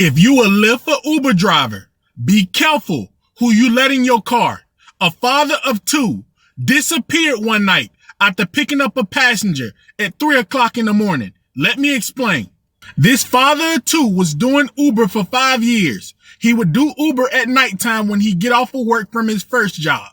If you a Lyft or Uber driver, be careful who you let in your car. A father of two disappeared one night after picking up a passenger at 3 o'clock in the morning. Let me explain. This father of two was doing Uber for 5 years. He would do Uber at nighttime when he get off of work from his first job.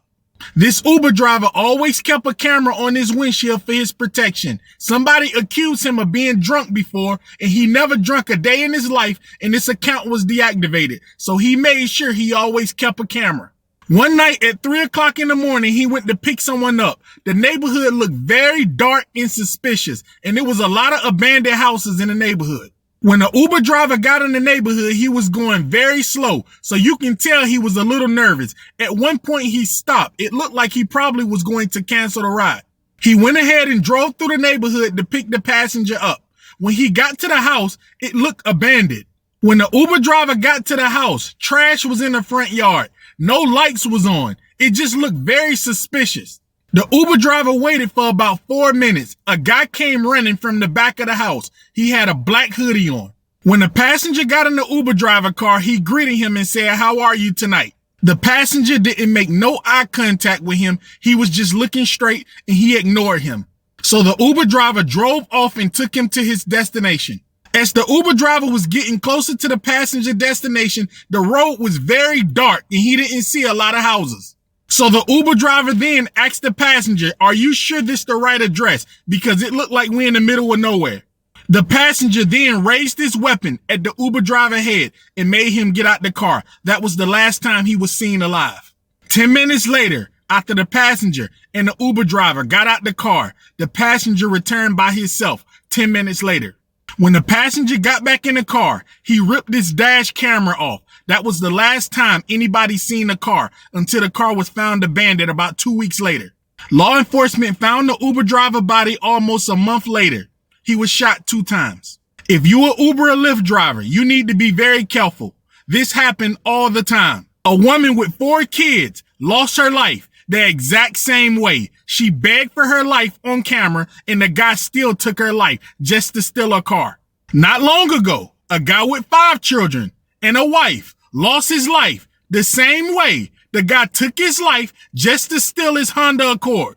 This Uber driver always kept a camera on his windshield for his protection. Somebody accused him of being drunk before, and he never drank a day in his life, and this account was deactivated. So he made sure he always kept a camera. One night at 3 o'clock in the morning, he went to pick someone up. The neighborhood looked very dark and suspicious, and there was a lot of abandoned houses in the neighborhood. When the Uber driver got in the neighborhood, he was going very slow, so you can tell he was a little nervous. At one point, he stopped. It looked like he probably was going to cancel the ride. He went ahead and drove through the neighborhood to pick the passenger up. When he got to the house, it looked abandoned. When the Uber driver got to the house, trash was in the front yard. No lights was on. It just looked very suspicious. The Uber driver waited for about 4 minutes. A guy came running from the back of the house. He had a black hoodie on. When the passenger got in the Uber driver car, he greeted him and said, "How are you tonight?" The passenger didn't make no eye contact with him. He was just looking straight and he ignored him. So the Uber driver drove off and took him to his destination. As the Uber driver was getting closer to the passenger destination, the road was very dark and he didn't see a lot of houses. So the Uber driver then asked the passenger, "Are you sure this the right address? Because it looked like we're in the middle of nowhere." The passenger then raised his weapon at the Uber driver head and made him get out the car. That was the last time he was seen alive. 10 minutes later, after the passenger and the Uber driver got out the car, the passenger returned by himself 10 minutes later. When the passenger got back in the car, he ripped his dash camera off. That was the last time anybody seen the car until the car was found abandoned about 2 weeks later. Law enforcement found the Uber driver body almost a month later. He was shot 2 times. If you are Uber or Lyft driver, you need to be very careful. This happened all the time. A woman with 4 kids lost her life the exact same way. She begged for her life on camera and the guy still took her life just to steal her car. Not long ago, a guy with 5 children and a wife lost his life the same way the guy took his life just to steal his Honda Accord.